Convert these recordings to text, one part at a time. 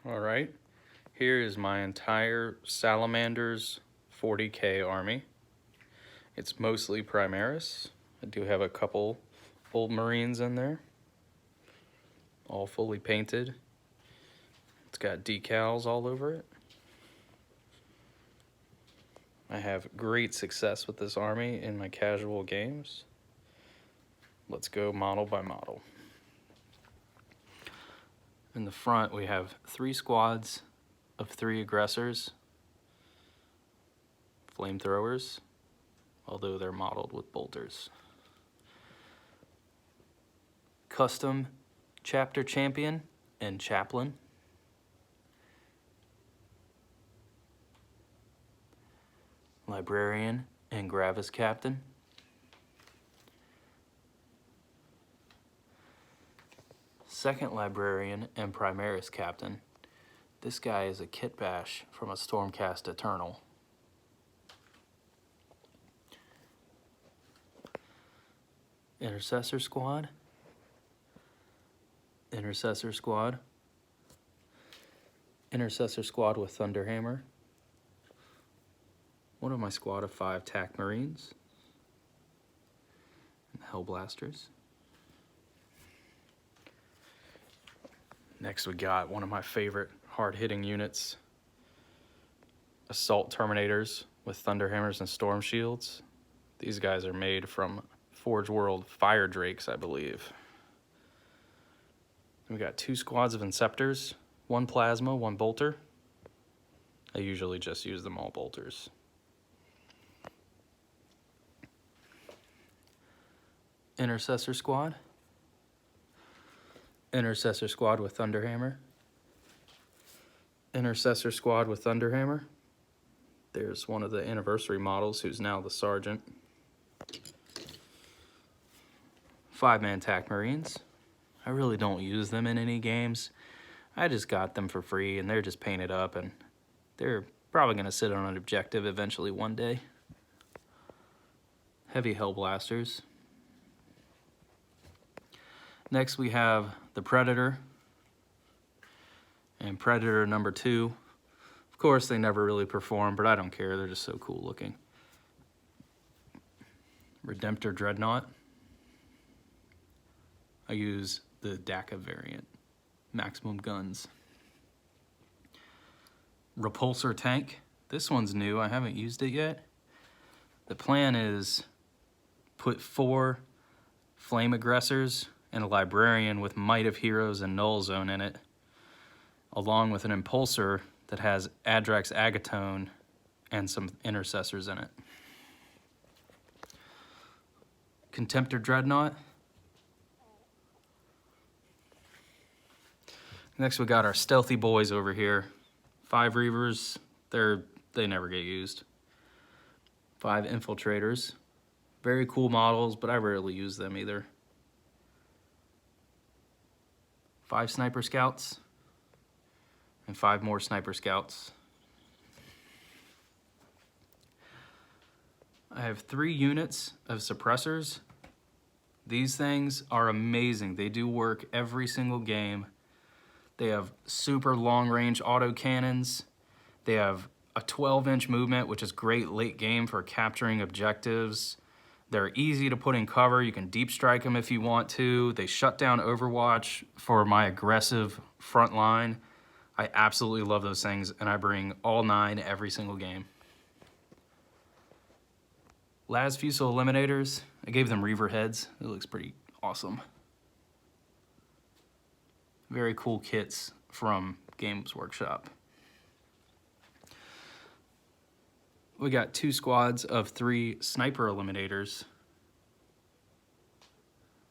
All right, here is my entire Salamanders 40k army. It's mostly Primaris. I do have a couple old Marines in there, all fully painted. It's got decals all over it. I have great success with this army in my casual games. Let's go model by model. In the front, we have 3 squads of 3 aggressors, flamethrowers, although they're modeled with bolters. Custom chapter champion and chaplain. Librarian and Gravis captain. Second librarian and Primaris captain. This guy is a kit bash from a Stormcast Eternal. Intercessor squad. Intercessor squad. Intercessor squad with Thunderhammer. One of my squad of 5 TAC Marines. And Hellblasters. Next we got one of my favorite hard-hitting units. Assault Terminators with Thunderhammers and Storm Shields. These guys are made from Forge World Fire Drakes, I believe. We got 2 squads of Inceptors, 1 Plasma, 1 Bolter. I usually just use them all bolters. Intercessor squad. Intercessor squad with Thunderhammer. Intercessor squad with Thunderhammer. There's one of the anniversary models who's now the sergeant. 5-man TAC Marines. I really don't use them in any games. I just got them for free and they're just painted up and they're probably going to sit on an objective eventually one day. Heavy Hellblasters. Next we have the Predator and Predator number 2. Of course they never really perform, but I don't care, they're just so cool looking. Redemptor Dreadnought. I use the DACA variant. Maximum guns. Repulsor tank. This one's new, I haven't used it yet. The plan is put 4 flame aggressors and a librarian with Might of Heroes and Null Zone in it, along with an impulsor that has Adrax Agatone and some intercessors in it. Contemptor Dreadnought. Next we got our stealthy boys over here. 5 Reavers, they never get used. 5 Infiltrators. Very cool models, but I rarely use them either. 5 Sniper Scouts. And 5 more Sniper Scouts. I have 3 units of suppressors. These things are amazing. They do work every single game. They have super long-range autocannons. They have a 12-inch movement, which is great late game for capturing objectives. They're easy to put in cover. You can deep strike them if you want to. They shut down Overwatch for my aggressive front line. I absolutely love those things, and I bring all 9 every single game. Las Fusel Eliminators. I gave them Reaver heads. It looks pretty awesome. Very cool kits from Games Workshop. We got 2 squads of 3 Sniper Eliminators.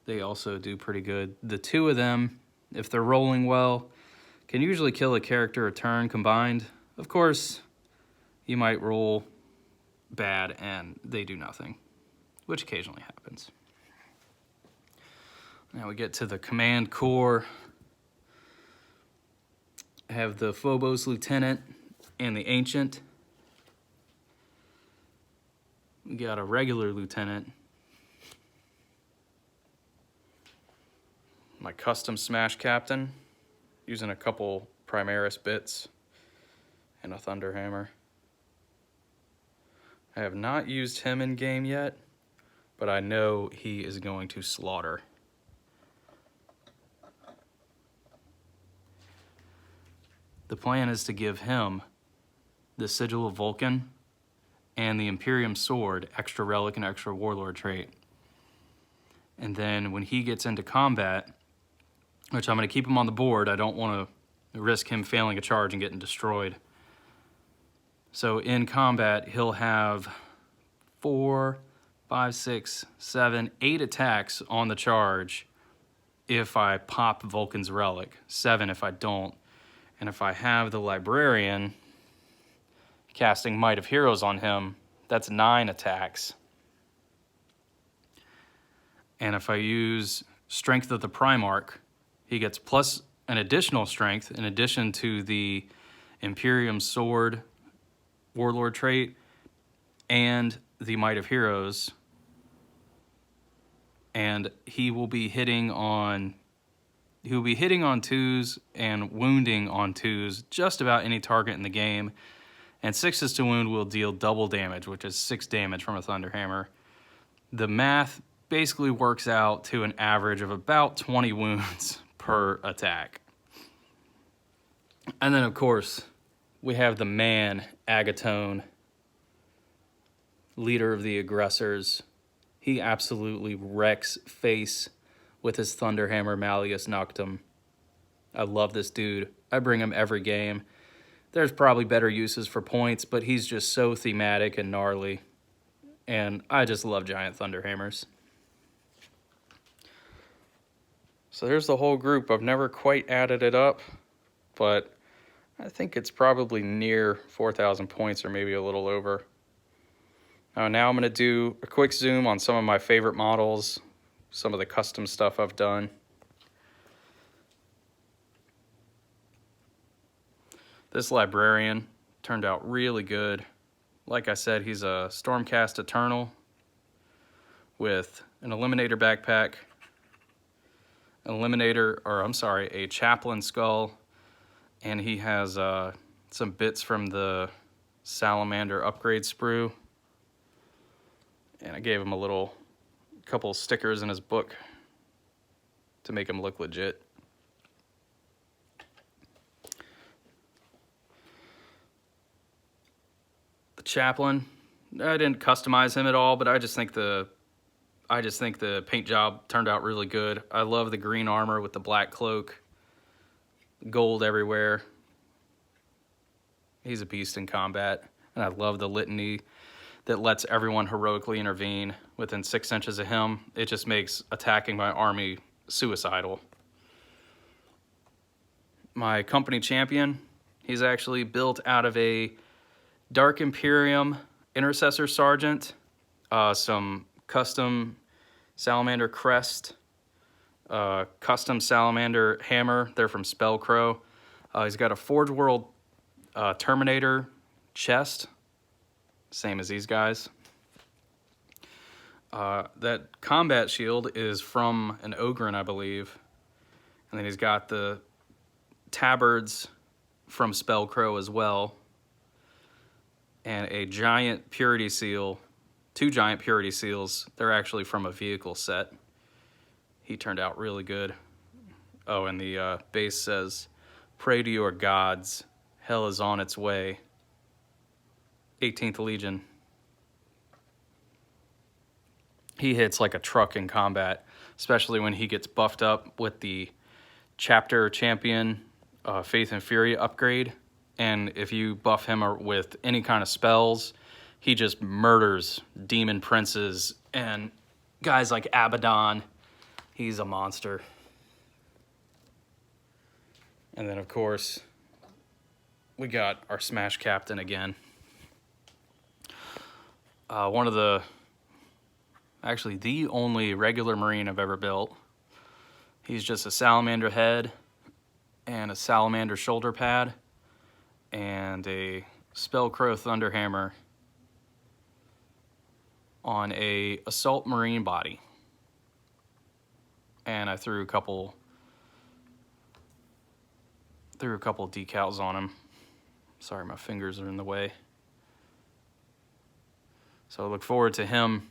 They also do pretty good. The 2 of them, if they're rolling well, can usually kill a character a turn combined. Of course, you might roll bad and they do nothing, which occasionally happens. Now we get to the Command Corps. I have the Phobos Lieutenant and the Ancient. We got a regular Lieutenant. My custom Smash Captain, using a couple Primaris bits and a Thunderhammer. I have not used him in game yet, but I know he is going to slaughter. The plan is to give him the Sigil of Vulcan and the Imperium Sword, extra relic and extra warlord trait. And then when he gets into combat, which I'm going to keep him on the board, I don't want to risk him failing a charge and getting destroyed. So in combat, he'll have 4, 5, 6, 7, 8 attacks on the charge if I pop Vulcan's relic, 7 if I don't. And if I have the Librarian casting Might of Heroes on him, that's 9 attacks. And if I use Strength of the Primarch, he gets plus an additional strength in addition to the Imperium Sword Warlord trait and the Might of Heroes. And he will be hitting on 2s and wounding on 2s just about any target in the game. And 6s to wound will deal double damage, which is 6 damage from a Thunderhammer. The math basically works out to an average of about 20 wounds per attack. And then, of course, we have the man, Agatone, leader of the aggressors. He absolutely wrecks face with his Thunderhammer Malleus Noctum. I love this dude. I bring him every game. There's probably better uses for points, but he's just so thematic and gnarly. And I just love giant Thunderhammers. So there's the whole group. I've never quite added it up, but I think it's probably near 4,000 points or maybe a little over. Now I'm going to do a quick zoom on some of my favorite models, some of the custom stuff I've done. This Librarian turned out really good. Like I said, he's a Stormcast Eternal with an Eliminator backpack, a Chaplain skull, and he has some bits from the Salamander upgrade sprue. And I gave him a couple stickers in his book to make him look legit. The Chaplain, I didn't customize him at all, but I just think the paint job turned out really good. I love the green armor with the black cloak, gold everywhere. He's a beast in combat, and I love the litany that lets everyone heroically intervene within 6 inches of him. It just makes attacking my army suicidal. My company champion, he's actually built out of a Dark Imperium Intercessor Sergeant, some custom Salamander crest, custom Salamander hammer. They're from Spellcrow. He's got a Forge World Terminator chest, same as these guys. That combat shield is from an Ogren, I believe. And then he's got the tabards from Spellcrow as well. And a giant purity seal, 2 giant purity seals. They're actually from a vehicle set. He turned out really good. Oh, and the base says, "Pray to your gods, hell is on its way." 18th Legion. He hits like a truck in combat, especially when he gets buffed up with the Chapter Champion Faith and Fury upgrade. And if you buff him with any kind of spells, he just murders demon princes and guys like Abaddon. He's a monster. And then, of course, we got our Smash Captain again. Actually the only regular Marine I've ever built. He's just a Salamander head and a Salamander shoulder pad and a Spellcrow Thunderhammer on a Assault Marine body. And I threw a couple threw a couple of decals on him. Sorry, my fingers are in the way. So I look forward to him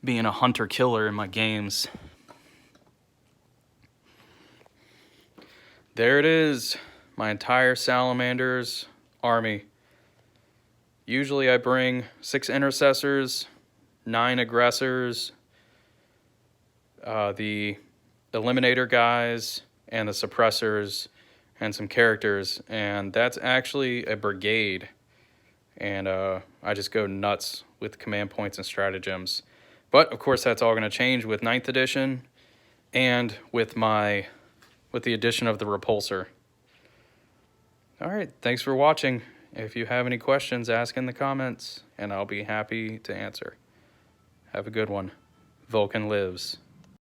being a hunter-killer in my games. There it is, my entire Salamanders army. Usually I bring 6 intercessors, 9 aggressors, the eliminator guys, and the suppressors, and some characters, and that's actually a brigade. And I just go nuts with command points and stratagems. But of course that's all going to change with 9th edition and with the addition of the repulsor. Alright, thanks for watching. If you have any questions, ask in the comments, and I'll be happy to answer. Have a good one. Vulcan lives.